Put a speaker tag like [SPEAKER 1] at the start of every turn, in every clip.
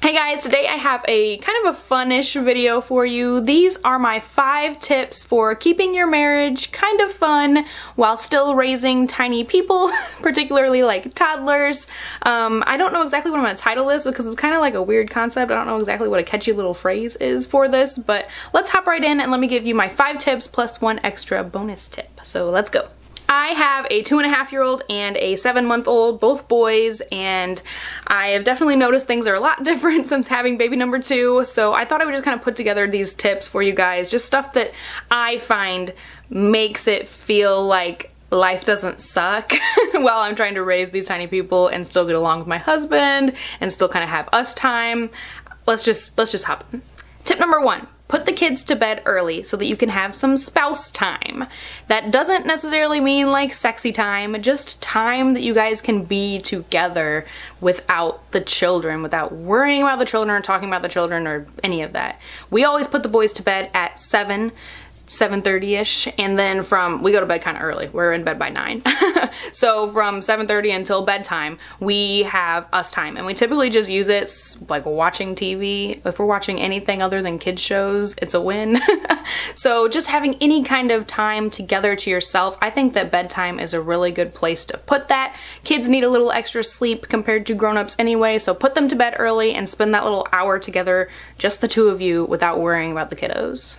[SPEAKER 1] Hey guys, today I have a kind of a fun-ish video for you. These are my 5 tips for keeping your marriage kind of fun while still raising tiny people, particularly like toddlers. I don't know exactly what I'm going to title this because it's kind of like a weird concept. I don't know exactly what a catchy little phrase is for this, but let's hop right in and let me give you my 5 tips plus 1 extra bonus tip. So let's go. I have a 2.5-year-old and a 7-month-old, both boys, and I have definitely noticed things are a lot different since having baby number 2, so I thought I would just kind of put together these tips for you guys, just stuff that I find makes it feel like life doesn't suck while I'm trying to raise these tiny people and still get along with my husband and still kind of have us time. Let's just hop in. Tip number 1. Put the kids to bed early so that you can have some spouse time. That doesn't necessarily mean like sexy time, just time that you guys can be together without the children, without worrying about the children or talking about the children or any of that. We always put the boys to bed at 7:30ish, and then we go to bed kind of early. We're in bed by 9. So from 7:30 until bedtime, we have us time, and we typically just use it like watching TV. If we're watching anything other than kids shows, it's a win. So just having any kind of time together to yourself, I think that bedtime is a really good place to put that. Kids need a little extra sleep compared to grown-ups anyway, so put them to bed early and spend that little hour together, just the two of you, without worrying about the kiddos.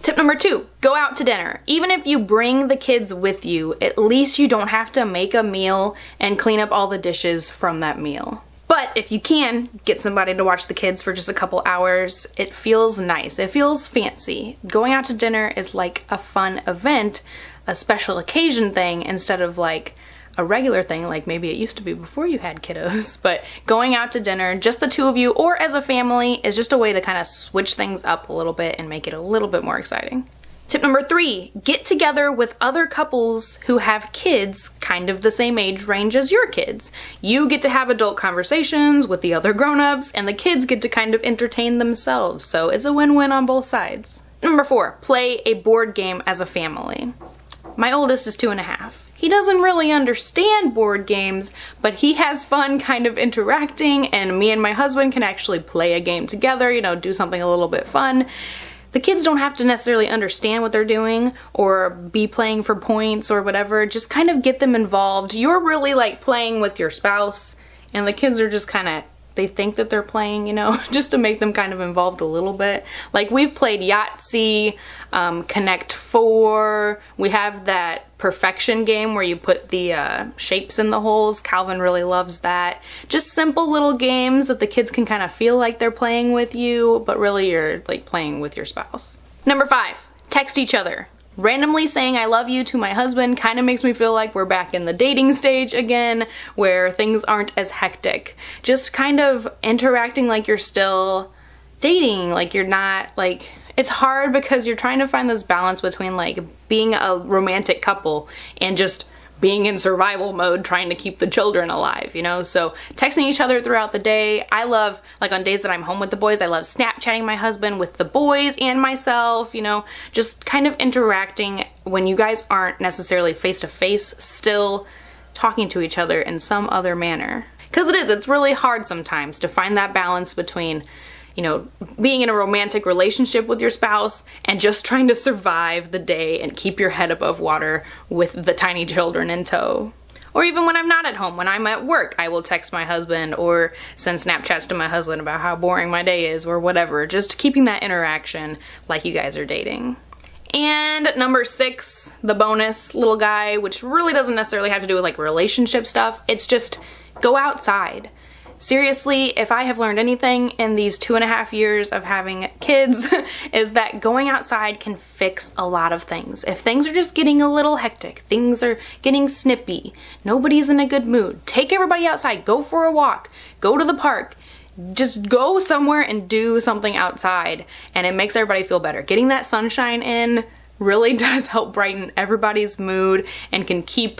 [SPEAKER 1] Tip number 2, go out to dinner. Even if you bring the kids with you, at least you don't have to make a meal and clean up all the dishes from that meal. But if you can, get somebody to watch the kids for just a couple hours. It feels nice. It feels fancy. Going out to dinner is like a fun event, a special occasion thing, instead of like a regular thing like maybe it used to be before you had kiddos. But going out to dinner, just the two of you or as a family, is just a way to kind of switch things up a little bit and make it a little bit more exciting. Tip number 3, get together with other couples who have kids kind of the same age range as your kids. You get to have adult conversations with the other grown-ups, and the kids get to kind of entertain themselves, so it's a win-win on both sides. Number 4, play a board game as a family. My oldest is 2.5. He doesn't really understand board games, but he has fun kind of interacting, and me and my husband can actually play a game together, you know, do something a little bit fun. The kids don't have to necessarily understand what they're doing or be playing for points or whatever. Just kind of get them involved. You're really like playing with your spouse, and the kids are just kind of, they think that they're playing, you know, just to make them kind of involved a little bit. Like we've played Yahtzee, Connect 4, we have that Perfection game where you put the shapes in the holes. Calvin really loves that. Just simple little games that the kids can kind of feel like they're playing with you, but really you're like playing with your spouse. Number 5, text each other. Randomly saying I love you to my husband kind of makes me feel like we're back in the dating stage again, where things aren't as hectic. Just kind of interacting like you're still dating, like you're not like... It's hard because you're trying to find this balance between like being a romantic couple and just being in survival mode trying to keep the children alive, you know? So texting each other throughout the day. I love, like on days that I'm home with the boys, I love Snapchatting my husband with the boys and myself, you know, just kind of interacting when you guys aren't necessarily face to face, still talking to each other in some other manner. Because it's really hard sometimes to find that balance between, you know, being in a romantic relationship with your spouse and just trying to survive the day and keep your head above water with the tiny children in tow. Or even when I'm not at home, when I'm at work, I will text my husband or send Snapchats to my husband about how boring my day is or whatever, just keeping that interaction like you guys are dating. And number 6, the bonus little guy, which really doesn't necessarily have to do with like relationship stuff, it's just go outside. Seriously, if I have learned anything in these 2.5 years of having kids, is that going outside can fix a lot of things. If things are just getting a little hectic, things are getting snippy, nobody's in a good mood, take everybody outside, go for a walk, go to the park, just go somewhere and do something outside, and it makes everybody feel better. Getting that sunshine in really does help brighten everybody's mood and can keep,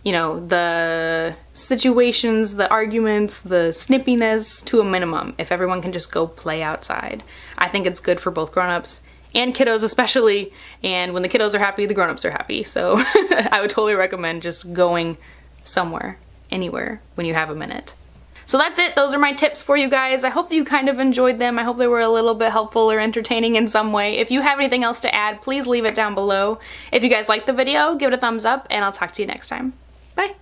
[SPEAKER 1] you know, the situations, the arguments, the snippiness to a minimum if everyone can just go play outside. I think it's good for both grown-ups and kiddos especially, and when the kiddos are happy, the grown-ups are happy. So I would totally recommend just going somewhere, anywhere, when you have a minute. So that's it. Those are my tips for you guys. I hope that you kind of enjoyed them. I hope they were a little bit helpful or entertaining in some way. If you have anything else to add, please leave it down below. If you guys liked the video, give it a thumbs up, and I'll talk to you next time. Bye.